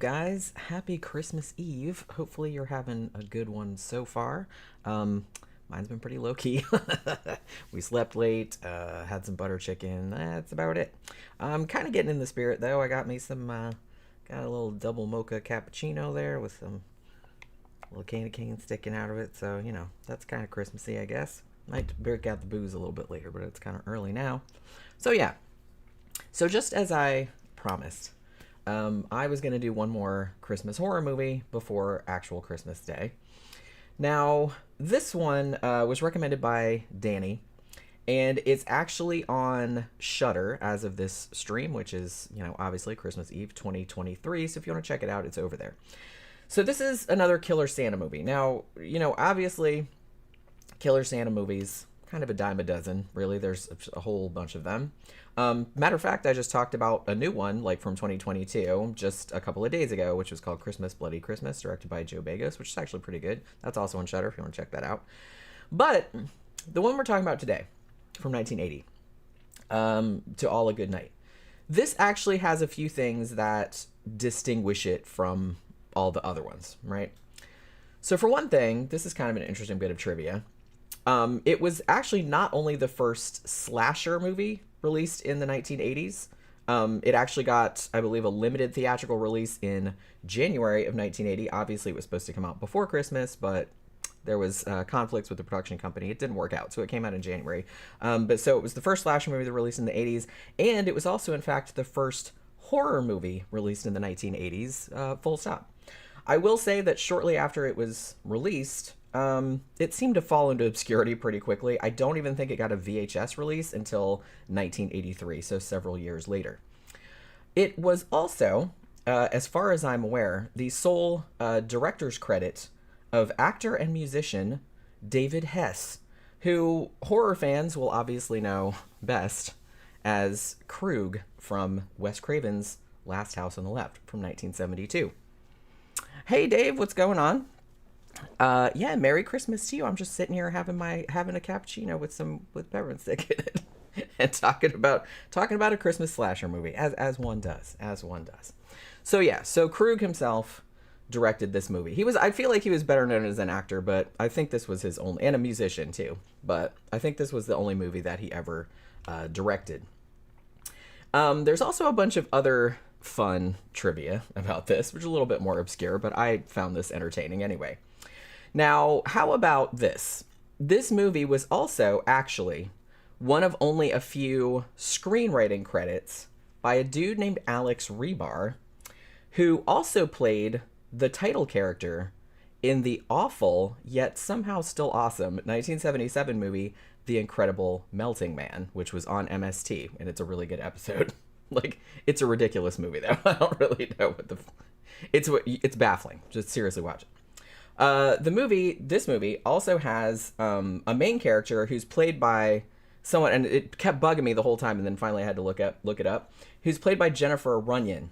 guys. Happy Christmas Eve. Hopefully you're having a good one so far. Mine's been pretty low-key. We slept late, had some butter chicken. That's about it. I'm kind of getting in the spirit, though. I got me some, got a little double mocha cappuccino there with some little candy cane sticking out of it. So, that's kind of Christmassy, I guess. Might break out the booze a little bit later, but it's kind of early now. So, yeah. So just as I promised, I was going to do one more Christmas horror movie before actual Christmas Day. Now, this one was recommended by Danny, and it's actually on Shudder as of this stream, which is, obviously Christmas Eve 2023. So if you want to check it out, it's over there. So this is another Killer Santa movie. Now, obviously, Killer Santa movies, kind of a dime a dozen, really. There's a whole bunch of them. Matter of fact, I just talked about a new one, like from 2022, just a couple of days ago, which was called Christmas Bloody Christmas, directed by Joe Begos, which is actually pretty good. That's also on Shudder if you want to check that out. But the one we're talking about today, from 1980, To All a Goodnight. This actually has a few things that distinguish it from all the other ones, right? So for one thing, this is kind of an interesting bit of trivia. It was actually not only the first slasher movie released in the 1980s. It actually got, I believe, a limited theatrical release in January of 1980. Obviously, it was supposed to come out before Christmas, but there was conflicts with the production company. It didn't work out, so it came out in January. But so it was the first slasher movie that released in the 80s, and it was also, in fact, the first horror movie released in the 1980s, full stop. I will say that shortly after it was released, it seemed to fall into obscurity pretty quickly. I don't even think it got a VHS release until 1983, so several years later. It was also, as far as I'm aware, the sole director's credit of actor and musician David Hess, who horror fans will obviously know best as Krug from Wes Craven's Last House on the Left from 1972. Hey Dave, what's going on? Yeah, Merry Christmas to you. I'm just sitting here having a cappuccino with peppermint stick in it, and talking about a Christmas slasher movie, as one does. So yeah, so Krug himself directed this movie. I feel like he was better known as an actor, but I think this was his only, and a musician too. But I think this was the only movie that he ever directed. There's also a bunch of other fun trivia about this, which is a little bit more obscure, but I found this entertaining anyway. Now, how about this? This movie was also actually one of only a few screenwriting credits by a dude named Alex Rebar, who also played the title character in the awful, yet somehow still awesome, 1977 movie, The Incredible Melting Man, which was on MST, and it's a really good episode. Like, it's a ridiculous movie, though. I don't really know what it's baffling. Just seriously watch it. This movie also has a main character who's played by someone, and it kept bugging me the whole time, and then finally I had to look it up, who's played by Jennifer Runyon.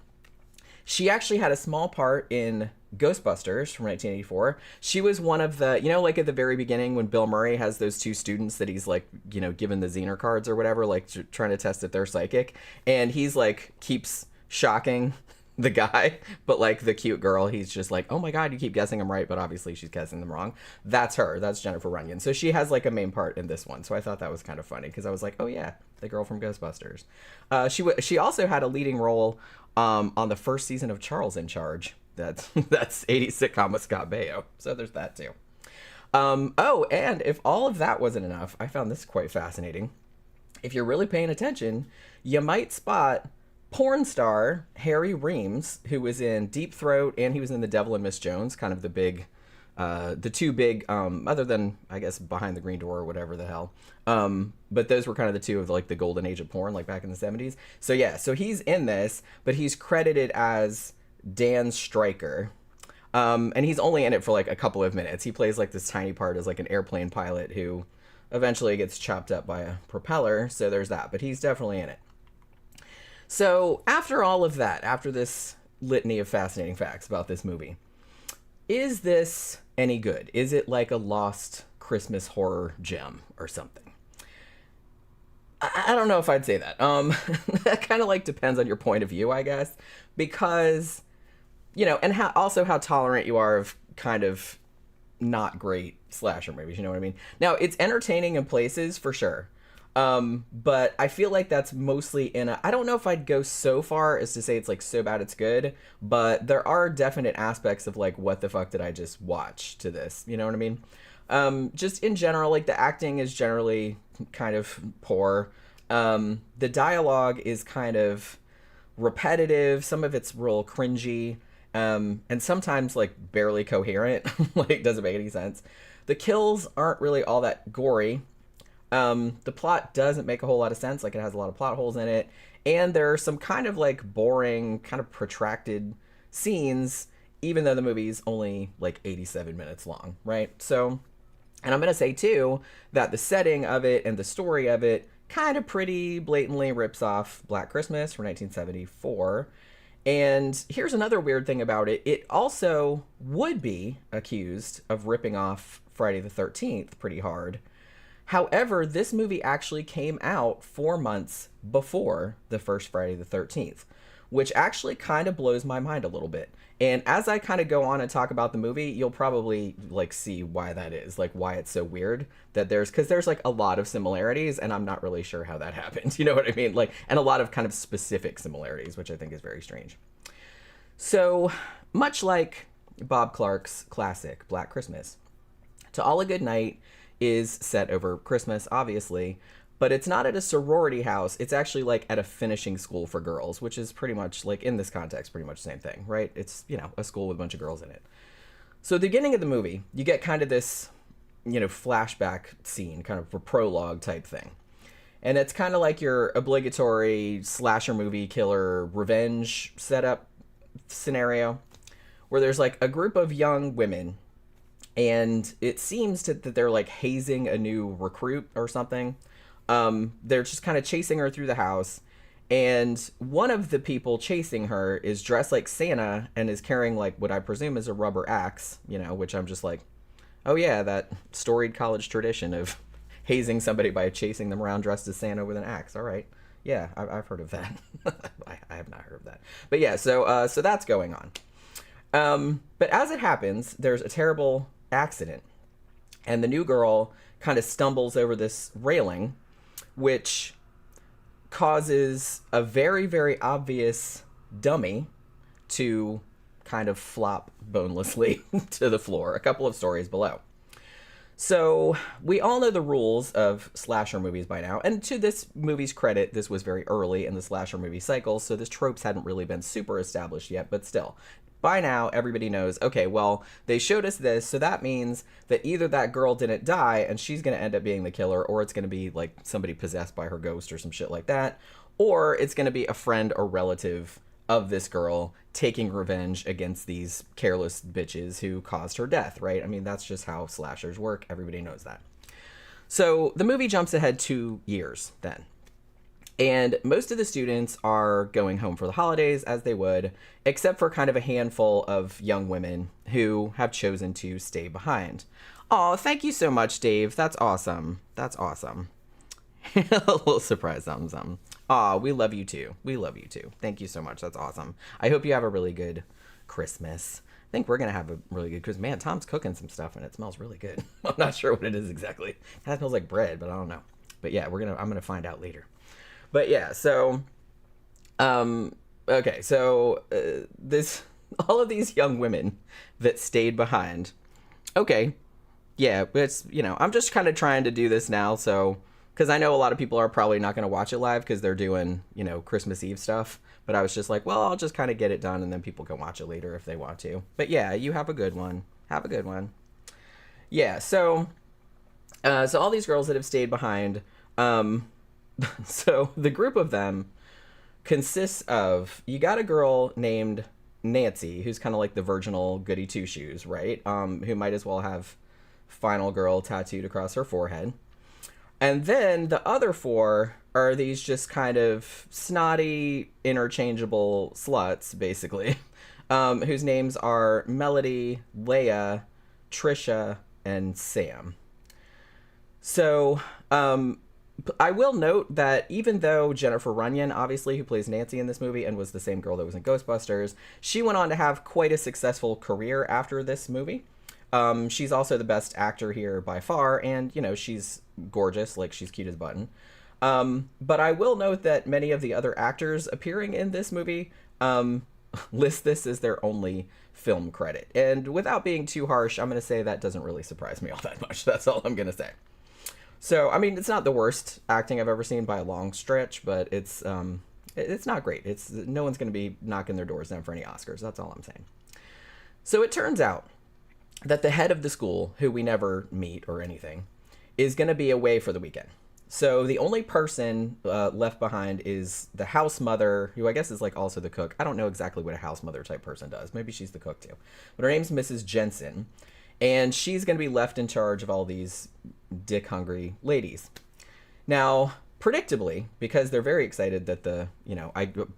She actually had a small part in Ghostbusters from 1984. She was one of the, like at the very beginning when Bill Murray has those two students that he's like, given the Zener cards or whatever, like trying to test if they're psychic. And he's like, keeps shocking the guy, but like the cute girl, he's just like, oh my God, you keep guessing them right, but obviously she's guessing them wrong. That's her. That's Jennifer Runyon. So she has like a main part in this one. So I thought that was kind of funny because I was like, oh yeah, the girl from Ghostbusters. She also had a leading role on the first season of Charles in Charge. That's 80s sitcom with Scott Baio. So there's that too. Oh, and if all of that wasn't enough, I found this quite fascinating. If you're really paying attention, you might spot porn star Harry Reams, who was in Deep Throat and he was in The Devil and Miss Jones, kind of the two big, other than, I guess, Behind the Green Door or whatever the hell. But those were kind of the two of like the golden age of porn, like back in the 70s. So yeah, so he's in this, but he's credited as Dan Stryker. And he's only in it for like a couple of minutes. He plays like this tiny part as like an airplane pilot who eventually gets chopped up by a propeller. So there's that, but he's definitely in it. So after all of that, after this litany of fascinating facts about this movie, is this any good? Is it like a lost Christmas horror gem or something? I don't know if I'd say that. That kind of like depends on your point of view, I guess, because and also how tolerant you are of kind of not great slasher movies, you know what I mean? Now, it's entertaining in places for sure. But I feel like that's mostly I don't know if I'd go so far as to say it's like so bad it's good, but there are definite aspects of like, what the fuck did I just watch to this? You know what I mean? Just in general, like the acting is generally kind of poor. The dialogue is kind of repetitive. Some of it's real cringy. And sometimes like barely coherent, like doesn't make any sense. The kills aren't really all that gory. The plot doesn't make a whole lot of sense. Like it has a lot of plot holes in it. And there are some kind of like boring, kind of protracted scenes, even though the movie's only like 87 minutes long, right? So, and I'm going to say too, that the setting of it and the story of it kind of pretty blatantly rips off Black Christmas from 1974. And here's another weird thing about it. It also would be accused of ripping off Friday the 13th pretty hard. However, this movie actually came out 4 months before the first Friday the 13th, which actually kind of blows my mind a little bit. And as I kind of go on and talk about the movie, you'll probably like see why that is, like why it's so weird that because there's like a lot of similarities and I'm not really sure how that happened. You know what I mean? Like, and a lot of kind of specific similarities, which I think is very strange. So much like Bob Clark's classic Black Christmas, To All a Goodnight is set over Christmas, obviously, but it's not at a sorority house. It's actually like at a finishing school for girls, which is pretty much like in this context, pretty much the same thing, right? It's, a school with a bunch of girls in it. So at the beginning of the movie, you get kind of this, flashback scene, kind of a prologue type thing. And it's kind of like your obligatory slasher movie killer revenge setup scenario where there's like a group of young women and it seems that they're like hazing a new recruit or something. They're just kind of chasing her through the house, and one of the people chasing her is dressed like Santa and is carrying like what I presume is a rubber axe, which I'm just like, oh yeah, that storied college tradition of hazing somebody by chasing them around dressed as Santa with an axe. All right. Yeah, I've heard of that. I have not heard of that. But yeah, so that's going on. But as it happens, there's a terrible accident, and the new girl kind of stumbles over this railing, which causes a very, very obvious dummy to kind of flop bonelessly to the floor a couple of stories below. So we all know the rules of slasher movies by now, and to this movie's credit, this was very early in the slasher movie cycle, so this tropes hadn't really been super established yet, but still. By now, everybody knows, okay, well, they showed us this, so that means that either that girl didn't die and she's going to end up being the killer, or it's going to be like somebody possessed by her ghost or some shit like that, or it's going to be a friend or relative of this girl taking revenge against these careless bitches who caused her death, right? I mean, that's just how slashers work. Everybody knows that. So the movie jumps ahead 2 years then. And most of the students are going home for the holidays, as they would, except for kind of a handful of young women who have chosen to stay behind. Oh, thank you so much, Dave. That's awesome. That's awesome. A little surprise, something. Aw, we love you too. We love you too. Thank you so much. That's awesome. I hope you have a really good Christmas. I think we're going to have a really good Christmas. Man, Tom's cooking some stuff and it smells really good. I'm not sure what it is exactly. It kind of smells like bread, but I don't know. But yeah, I'm going to find out later. But yeah, so, okay, so all of these young women that stayed behind, okay, yeah, it's, I'm just kind of trying to do this now, so, because I know a lot of people are probably not going to watch it live because they're doing, Christmas Eve stuff, but I was just like, well, I'll just kind of get it done and then people can watch it later if they want to. But yeah, you have a good one. Have a good one. Yeah, so all these girls that have stayed behind, so the group of them consists of, you got a girl named Nancy, who's kind of like the virginal goody two-shoes, right? Who might as well have Final Girl tattooed across her forehead. And then the other 4 are these just kind of snotty, interchangeable sluts, basically, whose names are Melody, Leia, Trisha, and Sam. So, I will note that even though Jennifer Runyon, obviously, who plays Nancy in this movie and was the same girl that was in Ghostbusters, she went on to have quite a successful career after this movie. She's also the best actor here by far, and, she's gorgeous, like, she's cute as a button. But I will note that many of the other actors appearing in this movie list this as their only film credit. And without being too harsh, I'm going to say that doesn't really surprise me all that much. That's all I'm going to say. So, I mean, it's not the worst acting I've ever seen by a long stretch, but it's not great. No one's going to be knocking their doors down for any Oscars. That's all I'm saying. So it turns out that the head of the school, who we never meet or anything, is going to be away for the weekend. So the only person left behind is the house mother, who I guess is like also the cook. I don't know exactly what a house mother type person does. Maybe she's the cook too. But her name's Mrs. Jensen. And she's going to be left in charge of all these dick-hungry ladies. Now, predictably, because they're very excited that the,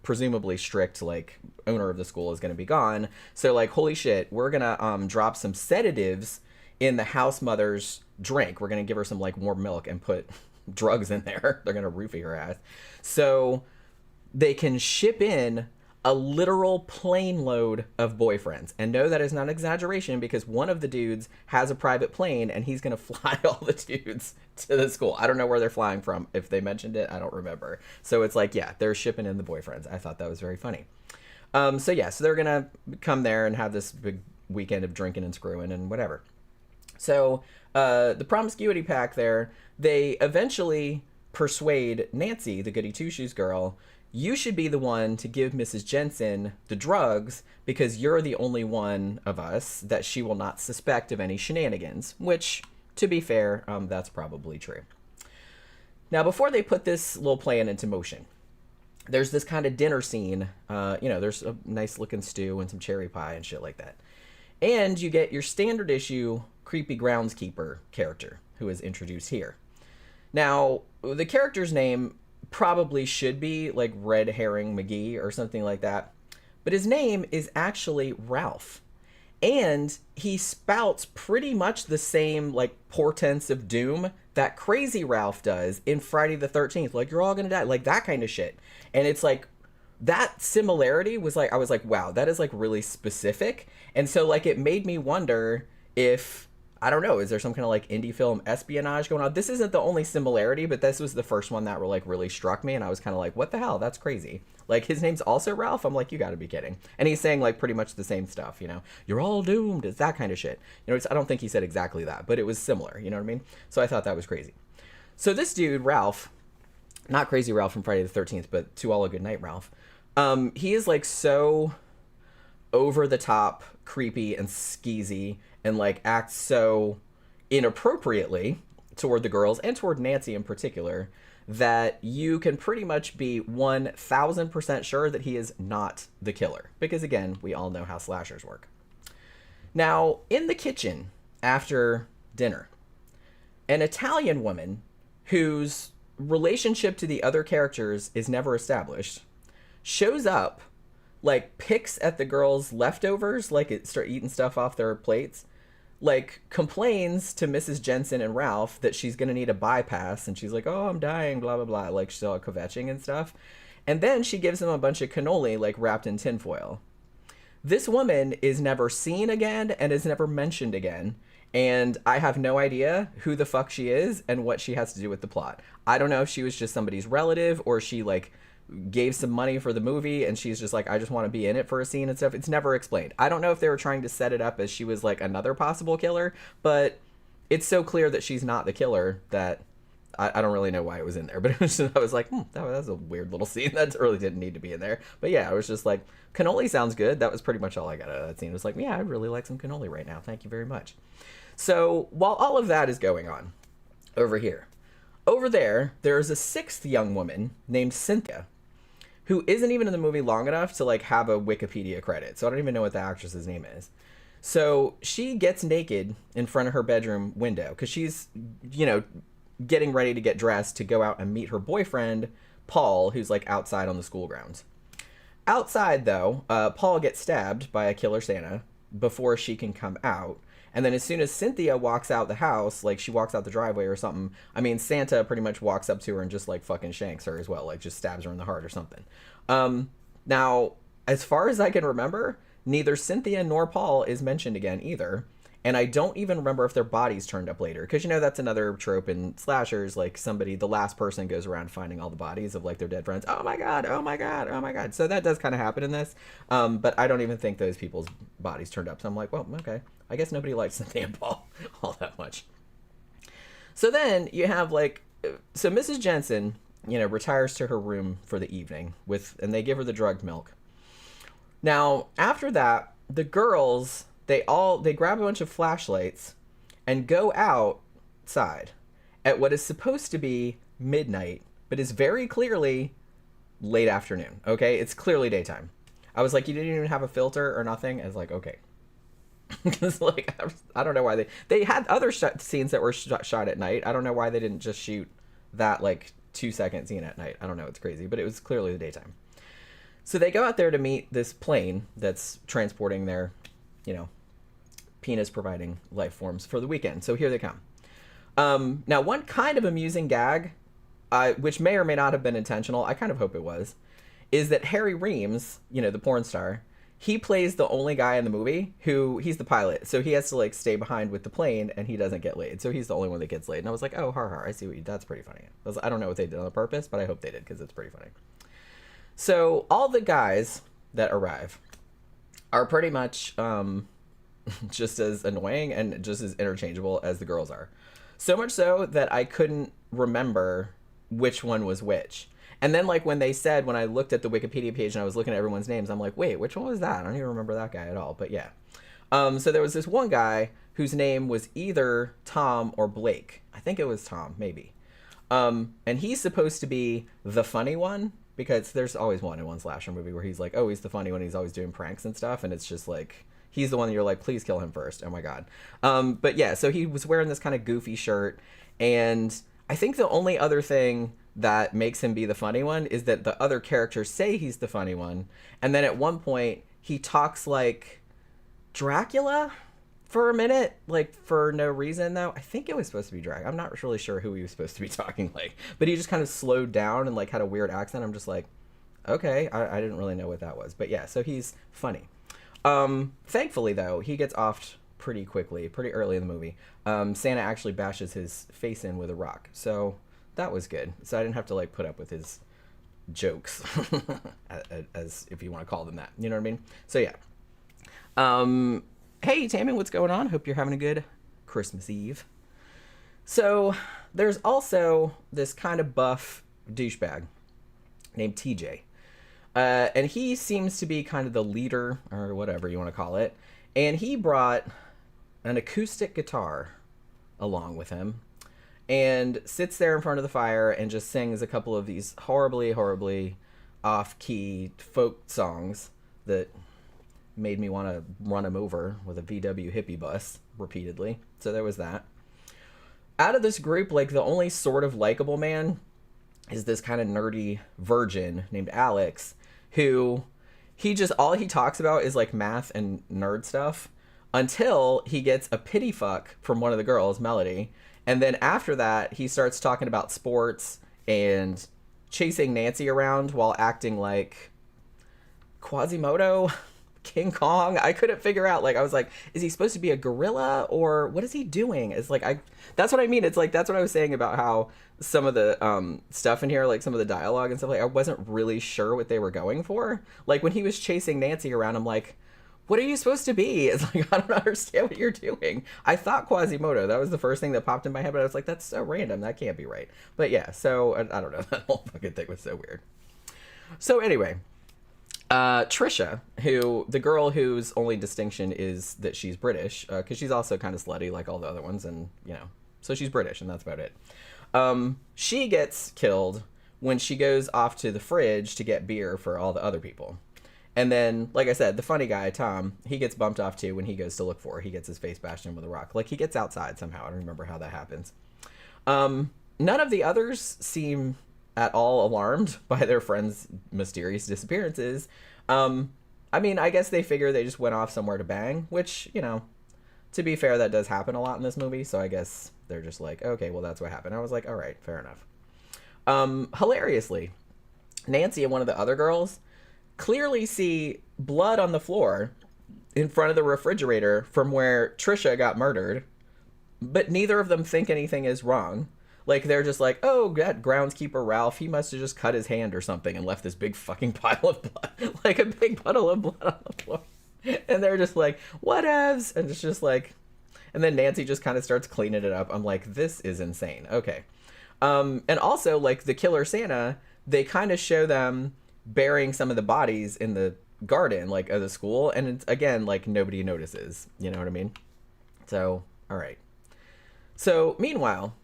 presumably strict, like, owner of the school is going to be gone. So, like, holy shit, we're going to drop some sedatives in the house mother's drink. We're going to give her some, like, warm milk and put drugs in there. They're going to roofie her ass. So they can ship in a literal plane load of boyfriends. And no, that is not an exaggeration, because one of the dudes has a private plane and he's going to fly all the dudes to the school. I don't know where they're flying from. If they mentioned it, I don't remember. So it's like, yeah, they're shipping in the boyfriends. I thought that was very funny. So they're going to come there and have this big weekend of drinking and screwing and whatever. So the promiscuity pack there, they eventually persuade Nancy, the goody two-shoes girl, you should be the one to give Mrs. Jensen the drugs because you're the only one of us that she will not suspect of any shenanigans, which, to be fair, that's probably true. Now, before they put this little plan into motion, there's this kind of dinner scene. There's a nice looking stew and some cherry pie and shit like that. And you get your standard issue creepy groundskeeper character who is introduced here. Now, the character's name probably should be like Red Herring McGee or something like that, but his name is actually Ralph, and he spouts pretty much the same like portents of doom that Crazy Ralph does in Friday the 13th, like you're all gonna die, like that kind of shit. And it's like that similarity was like, I was like, wow, that is like really specific. And so like it made me wonder if, I don't know, is there some kind of like indie film espionage going on? This isn't the only similarity, but this was the first one that really struck me, and I was kind of like, what the hell? That's crazy. Like, his name's also Ralph? I'm like, you gotta be kidding. And he's saying like pretty much the same stuff, you're all doomed. It's that kind of shit. I don't think he said exactly that, but it was similar, you know what I mean? So I thought that was crazy. So this dude, Ralph, not Crazy Ralph from Friday the 13th, but To All a Goodnight Ralph, he is like so over the top creepy and skeezy and like acts so inappropriately toward the girls and toward Nancy in particular that you can pretty much be 1000% sure that he is not the killer, because again, we all know how slashers work. Now, in the kitchen after dinner, an Italian woman whose relationship to the other characters is never established shows up, like picks at the girls' leftovers, like it start eating stuff off their plates, like complains to Mrs. Jensen and Ralph that she's gonna need a bypass, and she's like, oh, I'm dying, blah blah blah, like she's all kvetching and stuff. And then she gives them a bunch of cannoli like wrapped in tinfoil. This woman is never seen again and is never mentioned again, and I have no idea who the fuck she is and what she has to do with the plot. I don't know if she was just somebody's relative or she like gave some money for the movie and she's just like, I just want to be in it for a scene and stuff. It's never explained. I don't know if they were trying to set it up as she was like another possible killer, but it's so clear that she's not the killer that I don't really know why it was in there. But it was just, I was like, that was a weird little scene that really didn't need to be in there. But yeah, I was just like, cannoli sounds good. That was pretty much all I got out of that scene. It was like, yeah, I'd really like some cannoli right now. Thank you very much. So while all of that is going on over here, over there is a sixth young woman named Cynthia, who isn't even in the movie long enough to like have a Wikipedia credit. So I don't even know what the actress's name is. So she gets naked in front of her bedroom window because she's, getting ready to get dressed to go out and meet her boyfriend, Paul, who's like outside on the school grounds. Outside though, Paul gets stabbed by a killer Santa before she can come out. And then as soon as Cynthia walks out the house, like she walks out the driveway or something, I mean, Santa pretty much walks up to her and just like fucking shanks her as well, like just stabs her in the heart or something. Now, as far as I can remember, neither Cynthia nor Paul is mentioned again either. And I don't even remember if their bodies turned up later. Because, you know, that's another trope in slashers. Like, somebody, the last person goes around finding all the bodies of, like, their dead friends. Oh, my God. Oh, my God. Oh, my God. So that does kind of happen in this. But I don't even think those people's bodies turned up. So I'm like, well, okay. I guess nobody likes Cynthia and Paul all that much. So then you have, like... So Mrs. Jensen, you know, retires to her room for the evening. And they give her the drugged milk. Now, after that, the girls... They grab a bunch of flashlights and go outside at what is supposed to be midnight, but is very clearly late afternoon, okay? It's clearly daytime. I was like, you didn't even have a filter or nothing? I was like, okay. Because, like, I don't know why they had other scenes that were shot at night. I don't know why they didn't just shoot that, like, 2-second scene at night. I don't know. It's crazy, but it was clearly the daytime. So they go out there to meet this plane that's transporting their... you know, penis providing life forms for the weekend. So here they come. Now, one kind of amusing gag, which may or may not have been intentional, I kind of hope it was, is that Harry Reams, you know, the porn star, he plays the only guy in the movie he's the pilot. So he has to, like, stay behind with the plane and he doesn't get laid. So he's the only one that gets laid. And I was like, oh, har, I see that's pretty funny. I don't know what they did on purpose, but I hope they did because it's pretty funny. So all the guys that arrive are pretty much just as annoying and just as interchangeable as the girls are. So much so that I couldn't remember which one was which. And then, like, when I looked at the Wikipedia page and I was looking at everyone's names, I'm like, wait, which one was that? I don't even remember that guy at all, but yeah. So there was this one guy whose name was either Tom or Blake. I think it was Tom, maybe. And he's supposed to be the funny one, because there's always one in one slasher movie where he's like, oh, he's the funny one. He's always doing pranks and stuff. And it's just like, he's the one that you're like, please kill him first. Oh my God. But yeah, so he was wearing this kind of goofy shirt. And I think the only other thing that makes him be the funny one is that the other characters say he's the funny one. And then at one point he talks like Dracula for a minute, like for no reason though. I think it was supposed to be Dracula. I'm not really sure who he was supposed to be talking like, but he just kind of slowed down and like had a weird accent. I'm just like, okay, I didn't really know what that was, but yeah, so he's funny. Thankfully though, he gets offed pretty quickly, pretty early in the movie. Santa actually bashes his face in with a rock, so that was good. So I didn't have to like put up with his jokes, as if you want to call them that, you know what I mean? So yeah. Hey, Tammy, what's going on? Hope you're having a good Christmas Eve. So, there's also this kind of buff douchebag named TJ. And he seems to be kind of the leader, or whatever you want to call it. And he brought an acoustic guitar along with him. And sits there in front of the fire and just sings a couple of these horribly, horribly off-key folk songs that... made me want to run him over with a VW hippie bus repeatedly. So there was that. Out of this group, like, the only sort of likable man is this kind of nerdy virgin named Alex, who all he talks about is, like, math and nerd stuff until he gets a pity fuck from one of the girls, Melody. And then after that, he starts talking about sports and chasing Nancy around while acting like Quasimodo, King Kong. I couldn't figure out, like, I was like, is he supposed to be a gorilla or what is he doing? It's like, that's what I mean. It's like, that's what I was saying about how some of the stuff in here, like some of the dialogue and stuff, like I wasn't really sure what they were going for. Like when he was chasing Nancy around, I'm like, what are you supposed to be? It's like, I don't understand what you're doing. I thought Quasimodo. That was the first thing that popped in my head, but I was like, that's so random. That can't be right. But yeah, so I don't know. That whole fucking thing was so weird. So anyway, Trisha, the girl whose only distinction is that she's British, because she's also kind of slutty like all the other ones, and, you know, so she's British, and that's about it. She gets killed when she goes off to the fridge to get beer for all the other people. And then, like I said, the funny guy, Tom, he gets bumped off too when he goes to look for her. He gets his face bashed in with a rock. Like, he gets outside somehow. I don't remember how that happens. None of the others seem at all alarmed by their friends' mysterious disappearances. I mean, I guess they figure they just went off somewhere to bang, which, you know, to be fair, that does happen a lot in this movie, so I guess they're just like, okay, well, that's what happened. I was like, all right, fair enough. Hilariously, Nancy and one of the other girls clearly see blood on the floor in front of the refrigerator from where Trisha got murdered, but neither of them think anything is wrong. Like, they're just like, oh, that groundskeeper Ralph, he must have just cut his hand or something and left this big fucking pile of blood, like a big puddle of blood on the floor. And they're just like, whatevs? And it's just like, and then Nancy just kind of starts cleaning it up. I'm like, this is insane. Okay. And also, like, the killer Santa, they kind of show them burying some of the bodies in the garden, like, of the school. And it's, again, like, nobody notices. You know what I mean? So, all right. So, meanwhile,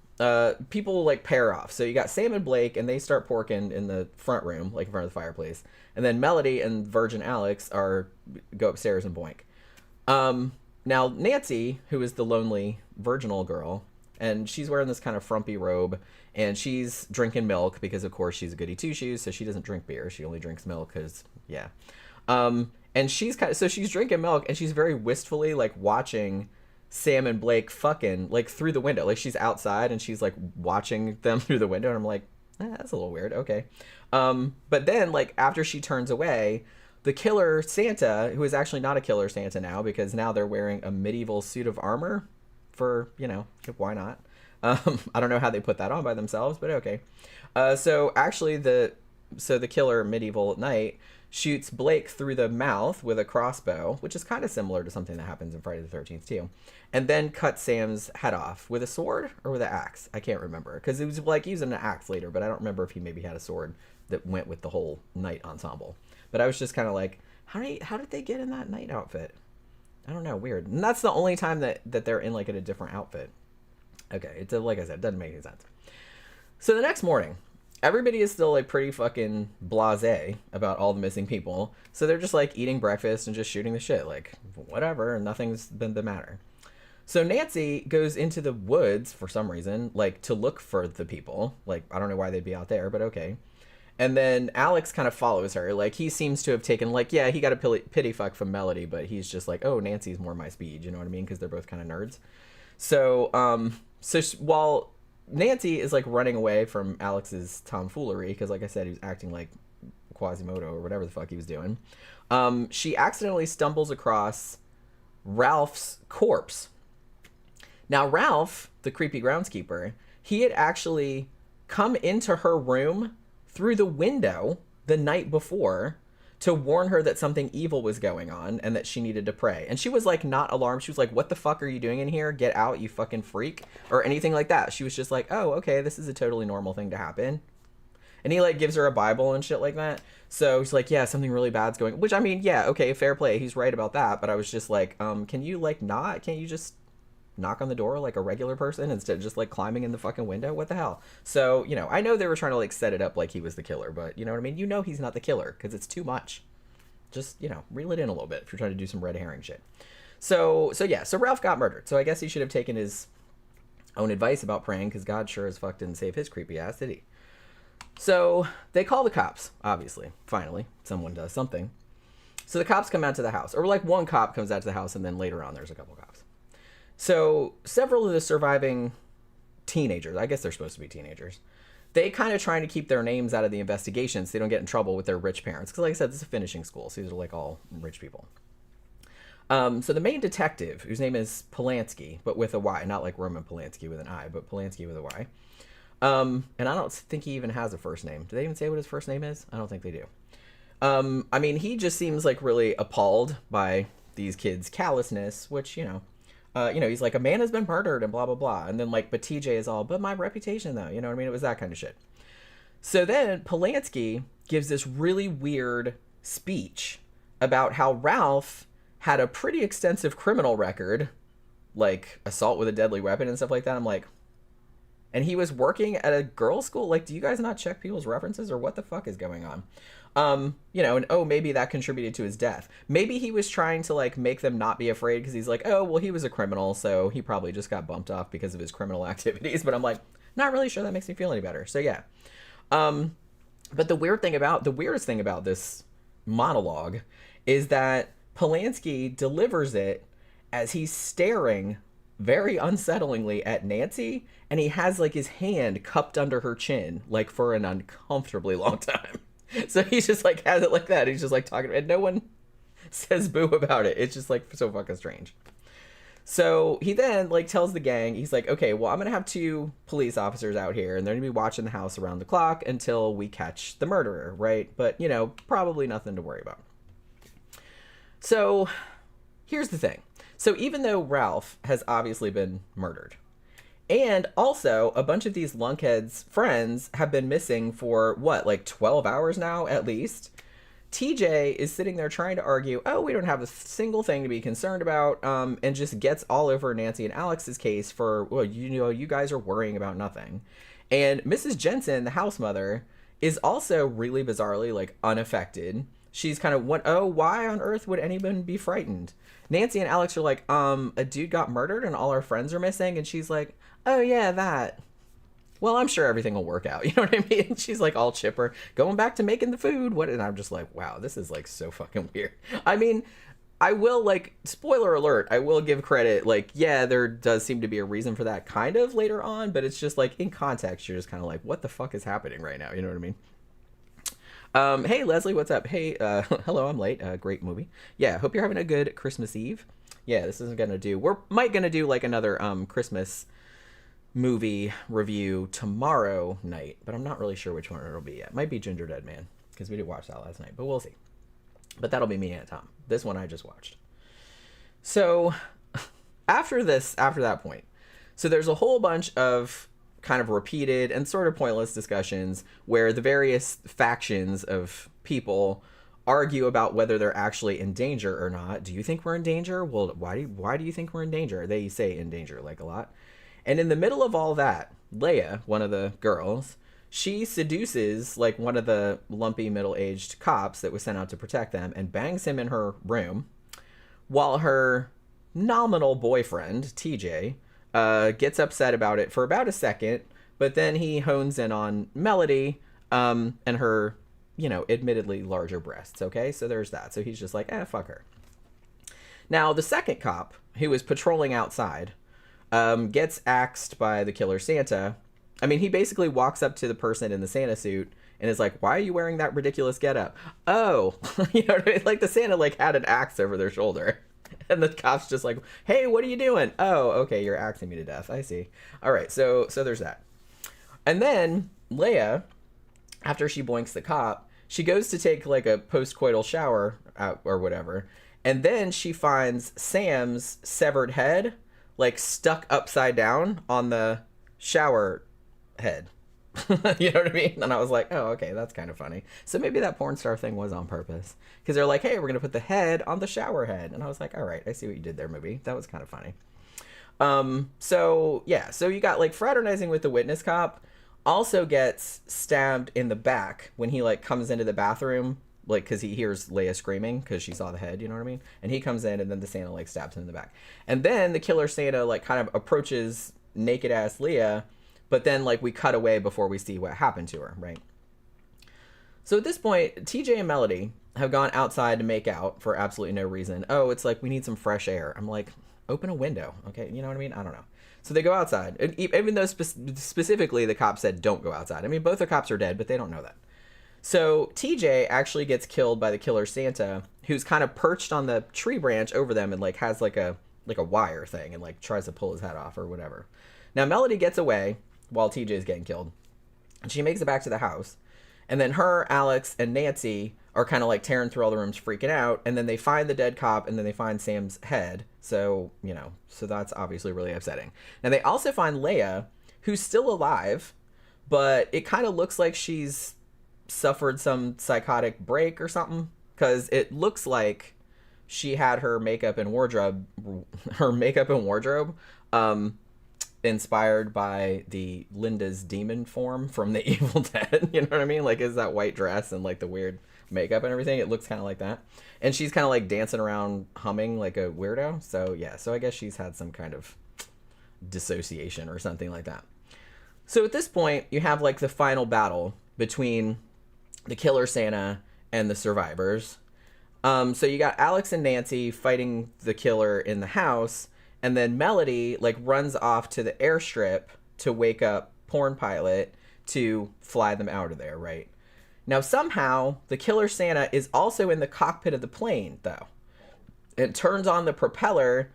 people, like, pair off. So you got Sam and Blake, and they start porking in the front room, like, in front of the fireplace. And then Melody and Virgin Alex go upstairs and boink. Now, Nancy, who is the lonely virginal girl, and she's wearing this kind of frumpy robe, and she's drinking milk because, of course, she's a goody two-shoes, so she doesn't drink beer. She only drinks milk because, yeah. And she's she's drinking milk, and she's very wistfully, like, watching Sam and Blake fucking, like, through the window. Like, she's outside, and she's, like, watching them through the window, and I'm like, that's a little weird. Okay. But then, like, after she turns away, the killer Santa, who is actually not a killer Santa now, because now they're wearing a medieval suit of armor for, you know, why not? I don't know how they put that on by themselves, but okay. So actually the killer medieval knight shoots Blake through the mouth with a crossbow, which is kind of similar to something that happens in Friday the 13th too, and then cuts Sam's head off with a sword or with an axe. I can't remember, because it was like using an axe later, but I don't remember if he maybe had a sword that went with the whole knight ensemble. But I was just kind of like, how did they get in that knight outfit? I don't know, weird. And that's the only time that they're in, like, in a different outfit. Okay, it's like I said, it doesn't make any sense. So the next morning, everybody is still, like, pretty fucking blasé about all the missing people. So they're just, like, eating breakfast and just shooting the shit. Like, whatever, nothing's been the matter. So Nancy goes into the woods for some reason, like, to look for the people. Like, I don't know why they'd be out there, but okay. And then Alex kind of follows her. Like, he seems to have taken, like, yeah, he got a pity fuck from Melody, but he's just like, oh, Nancy's more my speed. You know what I mean? Because they're both kind of nerds. So, while Nancy is, like, running away from Alex's tomfoolery, because, like I said, he was acting like Quasimodo or whatever the fuck he was doing, she accidentally stumbles across Ralph's corpse. Now, Ralph, the creepy groundskeeper, he had actually come into her room through the window the night before to warn her that something evil was going on and that she needed to pray. And she was, like, not alarmed. She was like, what the fuck are you doing in here? Get out, you fucking freak. Or anything like that. She was just like, oh, okay, this is a totally normal thing to happen. And he, like, gives her a Bible and shit like that. So he's like, yeah, something really bad's going. Which, I mean, yeah, okay, fair play. He's right about that. But I was just like, can you, like, not? Can't you just knock on the door like a regular person instead of just, like, climbing in the fucking window? What the hell? So, you know, I know they were trying to, like, set it up like he was the killer, but you know what I mean? You know he's not the killer because it's too much. Just, you know, reel it in a little bit if you're trying to do some red herring shit. So Ralph got murdered. So I guess he should have taken his own advice about praying, because God sure as fuck didn't save his creepy ass, did he? So they call the cops, obviously. Finally, someone does something. So the cops come out to the house, or like one cop comes out to the house, and then later on there's a couple cops. So several of the surviving teenagers, I guess they're supposed to be teenagers, they kind of trying to keep their names out of the investigation so they don't get in trouble with their rich parents. Because like I said, this is a finishing school, so these are like all rich people. So the main detective, whose name is Polanski, but with a Y, not like Roman Polanski with an I, but Polanski with a Y. And I don't think he even has a first name. Do they even say what his first name is? I don't think they do. I mean, he just seems like really appalled by these kids' callousness, which, you know, he's like, a man has been murdered and blah, blah, blah. And then, like, but TJ is all, but my reputation, though. You know what I mean? It was that kind of shit. So then Polanski gives this really weird speech about how Ralph had a pretty extensive criminal record, like assault with a deadly weapon and stuff like that. I'm like, and he was working at a girls' school? Like, do you guys not check people's references, or what the fuck is going on? You know, and oh, maybe that contributed to his death. Maybe he was trying to, like, make them not be afraid because he's like, oh, well, he was a criminal, so he probably just got bumped off because of his criminal activities. But I'm like, not really sure that makes me feel any better. So yeah. But the weirdest thing about this monologue is that Polanski delivers it as he's staring very unsettlingly at Nancy, and he has like his hand cupped under her chin, like for an uncomfortably long time. So he just like has it like that. He's just like talking, and no one says boo about it. It's just like so fucking strange. So he then like tells the gang, he's like, okay, well, I'm gonna have 2 police officers out here, and they're gonna be watching the house around the clock until we catch the murderer, right? But, you know, probably nothing to worry about. So here's the thing. So even though Ralph has obviously been murdered, and also a bunch of these lunkheads' friends have been missing for what, like 12 hours now at least, TJ is sitting there trying to argue, oh, we don't have a single thing to be concerned about, and just gets all over Nancy and Alex's case for, well, you know, you guys are worrying about nothing. And Mrs. Jensen, the house mother, is also really bizarrely, like, unaffected. She's kind of, why on earth would anyone be frightened? Nancy and Alex are like, a dude got murdered and all our friends are missing. And she's like, oh, yeah, that. Well, I'm sure everything will work out. You know what I mean? She's like all chipper, going back to making the food. What? And I'm just like, wow, this is like so fucking weird. I mean, I will, like, spoiler alert, I will give credit. Like, yeah, there does seem to be a reason for that kind of later on. But it's just like in context, you're just kind of like, what the fuck is happening right now? You know what I mean? Hey, Leslie, what's up? Hey, hello, I'm late. Great movie. Yeah, hope you're having a good Christmas Eve. Yeah, this isn't gonna do. Might gonna do like another Christmas movie review tomorrow night, but I'm not really sure which one it'll be yet. Might be Ginger Dead Man, because we did watch that last night, but we'll see. But that'll be me and Tom. This one I just watched. So after that point, so there's a whole bunch of kind of repeated and sort of pointless discussions where the various factions of people argue about whether they're actually in danger or not. Do you think we're in danger? Well, why do you think we're in danger? They say in danger like a lot. And in the middle of all that, Leia, one of the girls, she seduces like one of the lumpy middle-aged cops that was sent out to protect them and bangs him in her room, while her nominal boyfriend, TJ, gets upset about it for about a second, but then he hones in on Melody and her, you know, admittedly larger breasts, okay? So there's that. So he's just like, fuck her. Now, the second cop, who is patrolling outside, gets axed by the killer Santa. I mean, he basically walks up to the person in the Santa suit and is like, why are you wearing that ridiculous getup? Oh, you know what I mean? Like the Santa like had an axe over their shoulder. And the cop's just like, hey, what are you doing? Oh, okay, you're axing me to death. I see. All right, so there's that. And then Leia, after she boinks the cop, she goes to take like a post-coital shower or whatever. And then she finds Sam's severed head like stuck upside down on the shower head. You know what I mean? And I was like, oh, okay, that's kind of funny. So maybe that porn star thing was on purpose. Because they're like, hey, we're going to put the head on the shower head. And I was like, all right, I see what you did there, movie. That was kind of funny. So you got like fraternizing with the witness cop also gets stabbed in the back when he like comes into the bathroom, like because he hears Leia screaming because she saw the head, you know what I mean? And he comes in and then the Santa like stabs him in the back. And then the killer Santa like kind of approaches naked ass Leia, but then like we cut away before we see what happened to her, right? So at this point, TJ and Melody have gone outside to make out for absolutely no reason. Oh, it's like we need some fresh air. I'm like, open a window, okay? You know what I mean? I don't know. So they go outside, and even though specifically the cop said don't go outside. I mean, both the cops are dead, but they don't know that. So TJ actually gets killed by the killer Santa, who's kind of perched on the tree branch over them and like has like a wire thing and like tries to pull his head off or whatever. Now Melody gets away while TJ is getting killed, and she makes it back to the house. And then her, Alex, and Nancy are kind of like tearing through all the rooms, freaking out. And then they find the dead cop, and then they find Sam's head. So, you know, so that's obviously really upsetting. Now they also find Leia, who's still alive, but it kind of looks like she's suffered some psychotic break or something, because it looks like she had her makeup and wardrobe inspired by the Linda's demon form from the Evil Dead. You know what I mean? Like, is that white dress and like the weird makeup and everything? It looks kind of like that. And she's kind of like dancing around humming like a weirdo. So yeah, so I guess she's had some kind of dissociation or something like that. So at this point, you have like the final battle between the killer Santa and the survivors. So you got Alex and Nancy fighting the killer in the house, and then Melody like runs off to the airstrip to wake up Porn Pilot to fly them out of there, right? Now somehow the killer Santa is also in the cockpit of the plane, though. It turns on the propeller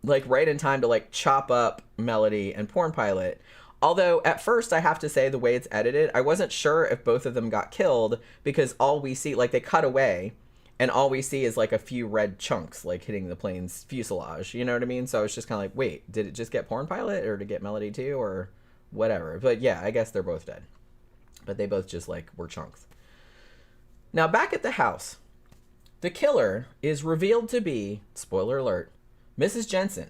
like right in time to like chop up Melody and Porn Pilot. Although at first I have to say the way it's edited, I wasn't sure if both of them got killed because all we see, like they cut away and all we see is like a few red chunks like hitting the plane's fuselage. You know what I mean? So I was just kind of like, wait, did it just get Porn Pilot or to get Melody too or whatever? But yeah, I guess they're both dead. But they both just like were chunks. Now back at the house, the killer is revealed to be, spoiler alert, Mrs. Jensen,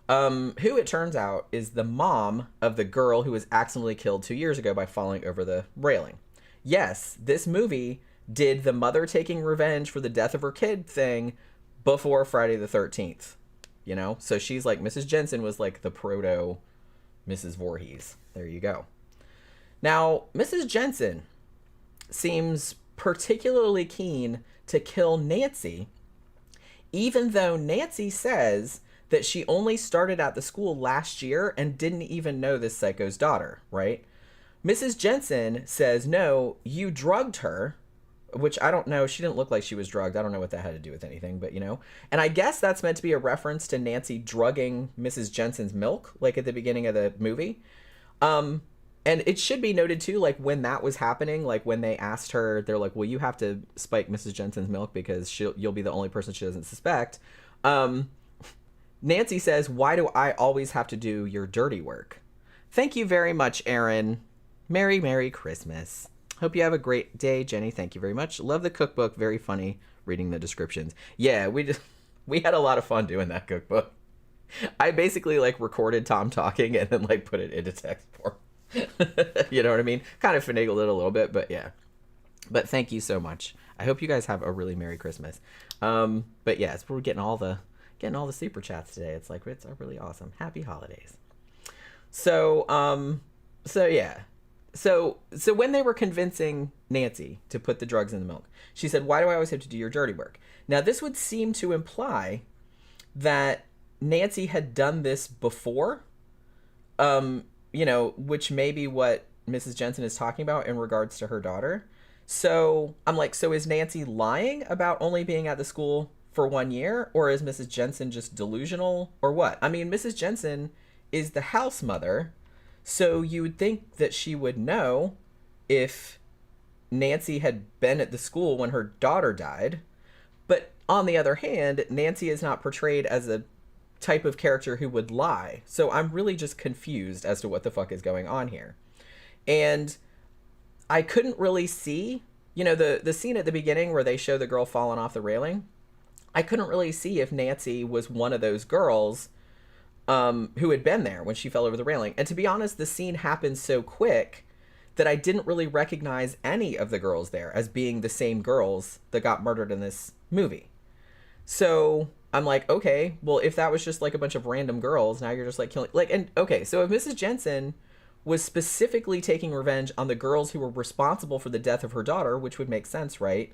who it turns out is the mom of the girl who was accidentally killed 2 years ago by falling over the railing. Yes, this movie did the mother taking revenge for the death of her kid thing before Friday the 13th, you know? So she's like, Mrs. Jensen was like the proto Mrs. Voorhees. There you go. Now, Mrs. Jensen seems particularly keen to kill Nancy, even though Nancy says that she only started at the school last year and didn't even know this psycho's daughter, right? Mrs. Jensen says, no, you drugged her, which I don't know. She didn't look like she was drugged. I don't know what that had to do with anything, but you know. And I guess that's meant to be a reference to Nancy drugging Mrs. Jensen's milk, like at the beginning of the movie. And it should be noted too, like when that was happening, like when they asked her, they're like, well, you have to spike Mrs. Jensen's milk because you'll be the only person she doesn't suspect. Nancy says, why do I always have to do your dirty work? Thank you very much, Aaron. Merry, Merry Christmas. Hope you have a great day, Jenny. Thank you very much. Love the cookbook. Very funny reading the descriptions. Yeah, we had a lot of fun doing that cookbook. I basically like recorded Tom talking and then like put it into text form. You know what I mean? Kind of finagled it a little bit, but yeah. But thank you so much. I hope you guys have a really Merry Christmas. But yes, we're getting all the super chats today. It's like, it's really awesome. Happy holidays. So yeah. So when they were convincing Nancy to put the drugs in the milk, she said, why do I always have to do your dirty work? Now, this would seem to imply that Nancy had done this before, you know, which may be what Mrs. Jensen is talking about in regards to her daughter. So I'm like, so is Nancy lying about only being at the school for 1 year? Or is Mrs. Jensen just delusional or what? I mean, Mrs. Jensen is the house mother. So you would think that she would know if Nancy had been at the school when her daughter died. But on the other hand, Nancy is not portrayed as a type of character who would lie. So I'm really just confused as to what the fuck is going on here. And I couldn't really see, you know, the scene at the beginning where they show the girl falling off the railing. I couldn't really see if Nancy was one of those girls who had been there when she fell over the railing. And to be honest, the scene happened so quick that I didn't really recognize any of the girls there as being the same girls that got murdered in this movie. So I'm like, okay, well, if that was just like a bunch of random girls, now you're just like killing, like, and okay, so if Mrs. Jensen was specifically taking revenge on the girls who were responsible for the death of her daughter, which would make sense, right?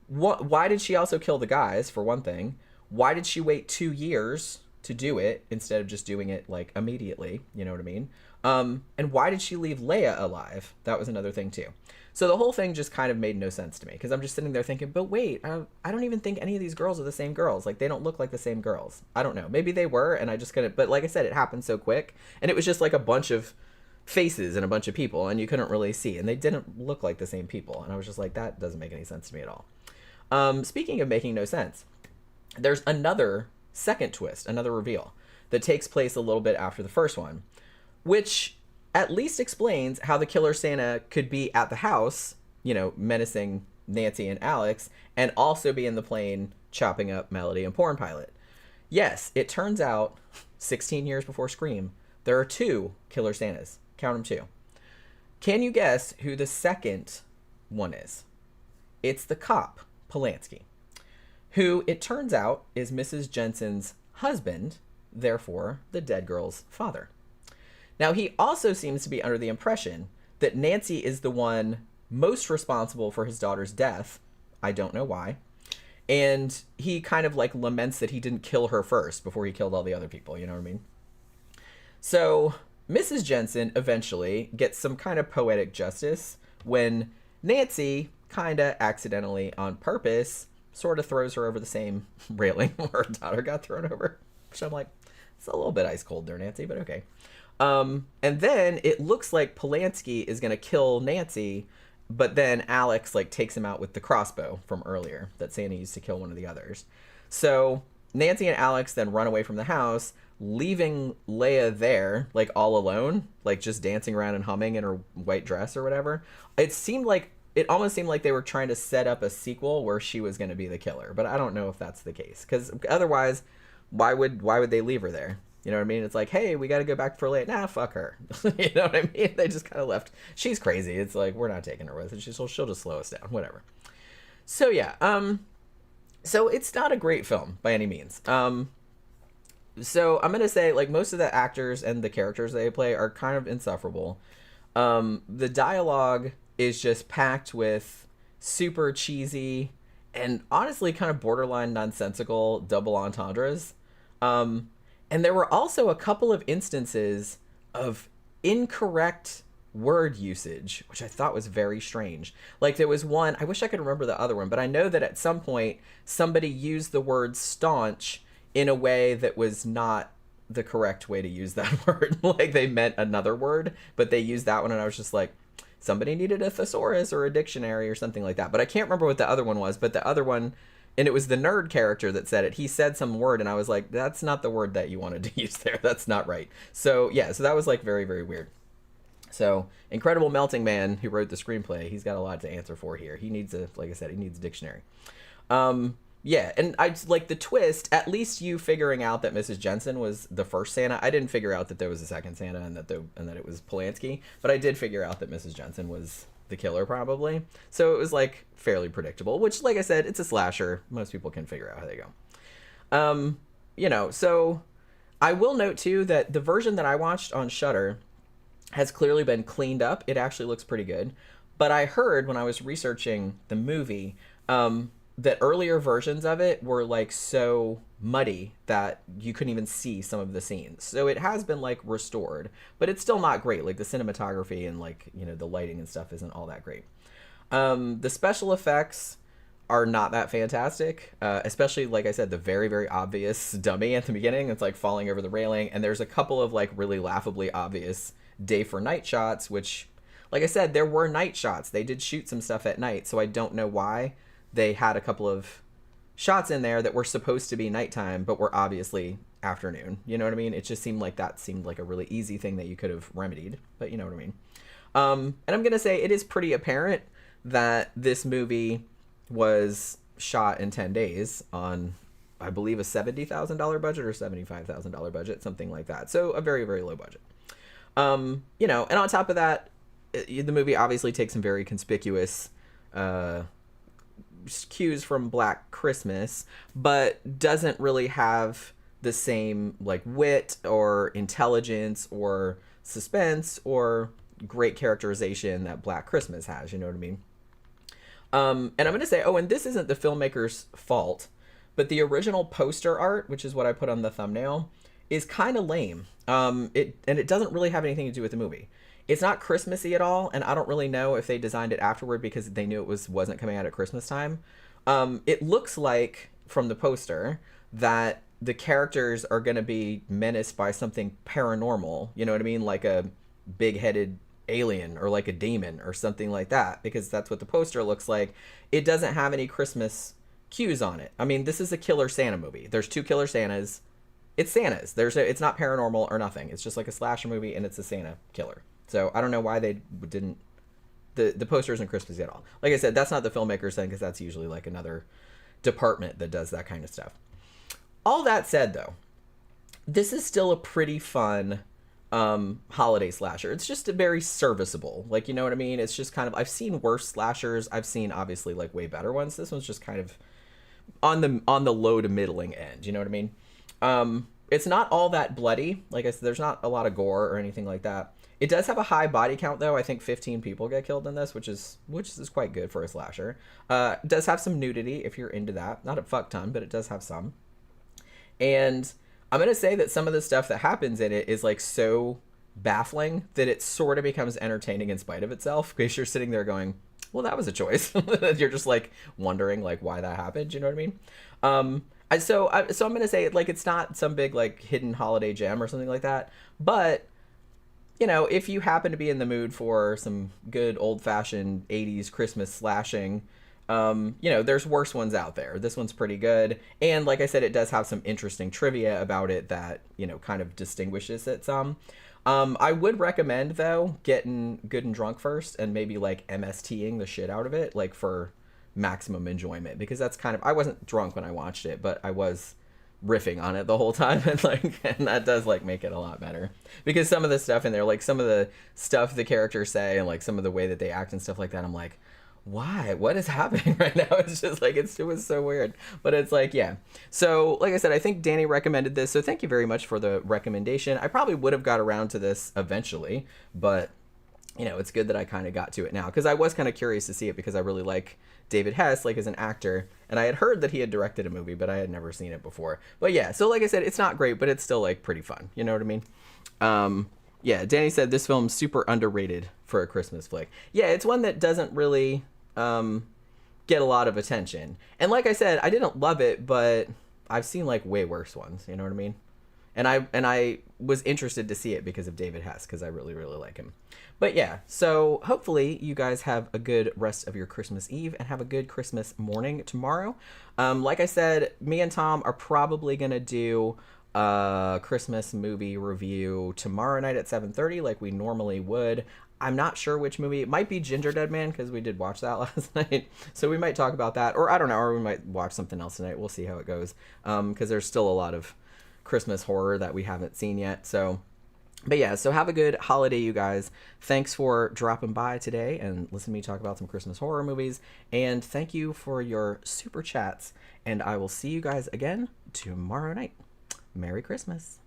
Why did she also kill the guys, for one thing? Why did she wait 2 years to do it instead of just doing it like immediately? You know what I mean? And why did she leave Leia alive? That was another thing too. So the whole thing just kind of made no sense to me because I'm just sitting there thinking, but wait, I don't even think any of these girls are the same girls. Like, they don't look like the same girls. I don't know. Maybe they were, and I just couldn't. But like I said, it happened so quick, and it was just like a bunch of faces and a bunch of people, and you couldn't really see, and they didn't look like the same people. And I was just like, that doesn't make any sense to me at all. Speaking of making no sense, there's another second twist, another reveal that takes place a little bit after the first one, which at least explains how the killer Santa could be at the house, you know, menacing Nancy and Alex, and also be in the plane chopping up Melody and Porn Pilot. Yes, it turns out 16 years before Scream, there are 2 killer Santas. Count them 2. Can you guess who the second one is? It's the cop, Polanski, who it turns out is Mrs. Jensen's husband, therefore the dead girl's father. Now, he also seems to be under the impression that Nancy is the one most responsible for his daughter's death. I don't know why. And he kind of like laments that he didn't kill her first before he killed all the other people. You know what I mean? So Mrs. Jensen eventually gets some kind of poetic justice when Nancy kind of accidentally on purpose sort of throws her over the same railing where her daughter got thrown over. Which I'm like, it's a little bit ice cold there, Nancy, but okay. And then it looks like Polanski is going to kill Nancy, but then Alex like takes him out with the crossbow from earlier that Santa used to kill one of the others. So Nancy and Alex then run away from the house, leaving Leia there, like all alone, like just dancing around and humming in her white dress or whatever. It almost seemed like they were trying to set up a sequel where she was going to be the killer, but I don't know if that's the case, because otherwise, why would they leave her there? You know what I mean? It's like, hey, we got to go back for Leia. Nah, fuck her. You know what I mean? They just kind of left. She's crazy. It's like, we're not taking her with us. She'll just slow us down. Whatever. So, yeah. So it's not a great film by any means. So I'm going to say, like, most of the actors and the characters they play are kind of insufferable. The dialogue is just packed with super cheesy and honestly kind of borderline nonsensical double entendres. And there were also a couple of instances of incorrect word usage, which I thought was very strange. Like there was one, I wish I could remember the other one, but I know that at some point somebody used the word staunch in a way that was not the correct way to use that word. Like they meant another word, but they used that one, and I was just like, somebody needed a thesaurus or a dictionary or something like that. But I can't remember what the other one was, but the other one, and it was the nerd character that said it. He said some word, and I was like, that's not the word that you wanted to use there. That's not right. So, yeah, so that was, like, very, very weird. So, Incredible Melting Man, who wrote the screenplay, he's got a lot to answer for here. He needs like I said, he needs a dictionary. Yeah, and I like the twist, at least you figuring out that Mrs. Jensen was the first Santa. I didn't figure out that there was a second Santa and that it was Polanski, but I did figure out that Mrs. Jensen was the killer probably. So it was like fairly predictable, which like I said, it's a slasher. Most people can figure out how they go. You know, so I will note too that the version that I watched on Shudder has clearly been cleaned up. It actually looks pretty good. But I heard when I was researching the movie, that earlier versions of it were like so muddy that you couldn't even see some of the scenes. So it has been like restored, but it's still not great. Like the cinematography and like, you know, the lighting and stuff isn't all that great. The special effects are not that fantastic, especially like I said, the very, very obvious dummy at the beginning. It's like falling over the railing. And there's a couple of like really laughably obvious day for night shots, which like I said, there were night shots. They did shoot some stuff at night. So I don't know why they had a couple of shots in there that were supposed to be nighttime, but were obviously afternoon. You know what I mean? It just seemed like a really easy thing that you could have remedied, but you know what I mean? And I'm going to say it is pretty apparent that this movie was shot in 10 days on, I believe, a $70,000 budget or $75,000 budget, something like that. So a very, very low budget. You know, and on top of that, the movie obviously takes some very conspicuous, cues from Black Christmas, but doesn't really have the same like wit or intelligence or suspense or great characterization that Black Christmas has, you know what I mean? And I'm going to say, and this isn't the filmmaker's fault, but the original poster art, which is what I put on the thumbnail, is kind of lame. It doesn't really have anything to do with the movie. It's not Christmassy at all, and I don't really know if they designed it afterward because they knew it wasn't coming out at Christmas time. It looks like, from the poster, that the characters are going to be menaced by something paranormal, you know what I mean? Like a big-headed alien or like a demon or something like that, because that's what the poster looks like. It doesn't have any Christmas cues on it. I mean, this is a killer Santa movie. There's 2 killer Santas. It's Santas. It's not paranormal or nothing. It's just like a slasher movie, and it's a Santa killer. So I don't know why they didn't. The poster isn't Christmassy at all. Like I said, that's not the filmmaker's thing, because that's usually like another department that does that kind of stuff. All that said, though, this is still a pretty fun holiday slasher. It's just a very serviceable. Like, you know what I mean? It's just kind of, I've seen worse slashers. I've seen obviously like way better ones. This one's just kind of on the low to middling end. You know what I mean? It's not all that bloody. Like I said, there's not a lot of gore or anything like that. It does have a high body count though. I think 15 people get killed in this, which is quite good for a slasher. It does have some nudity if you're into that. Not a fuck ton, but it does have some. And I'm going to say that some of the stuff that happens in it is like so baffling that it sort of becomes entertaining in spite of itself, because you're sitting there going, well, that was a choice. You're just like wondering like why that happened. You know what I mean? So I'm going to say like it's not some big like hidden holiday gem or something like that. But, you know, if you happen to be in the mood for some good old fashioned 80s Christmas slashing, you know, there's worse ones out there. This one's pretty good. And like I said, it does have some interesting trivia about it that, you know, kind of distinguishes it some. I would recommend, though, getting good and drunk first and maybe like MSTing the shit out of it, like for maximum enjoyment, because that's kind of, I wasn't drunk when I watched it, but I was riffing on it the whole time, and like, and that does like make it a lot better, because some of the stuff in there, like some of the stuff the characters say and like some of the way that they act and stuff like that, I'm like, why, what is happening right now? It's just like, it was so weird. But it's like, yeah. So like I said, I think Danny recommended this, so thank you very much for the recommendation. I probably would have got around to this eventually, but you know, it's good that I kind of got to it now, because I was kind of curious to see it, because I really like David Hess, like as an actor, and I had heard that he had directed a movie, but I had never seen it before. But yeah, so like I said, it's not great, but it's still like pretty fun, you know what I mean? Yeah, Danny said this film's super underrated for a Christmas flick. Yeah, it's one that doesn't really get a lot of attention. And like I said, I didn't love it, but I've seen like way worse ones, you know what I mean? And I was interested to see it because of David Hess, because I really, really like him. But yeah, so hopefully you guys have a good rest of your Christmas Eve and have a good Christmas morning tomorrow. Like I said, me and Tom are probably going to do a Christmas movie review tomorrow night at 7:30 like we normally would. I'm not sure which movie. It might be Ginger Dead Man, because we did watch that last night. So we might talk about that. Or I don't know, or we might watch something else tonight. We'll see how it goes. Because there's still a lot of Christmas horror that we haven't seen yet. So, but yeah, so have a good holiday, you guys. Thanks for dropping by today and listening to me talk about some Christmas horror movies. And thank you for your super chats. And I will see you guys again tomorrow night. Merry Christmas.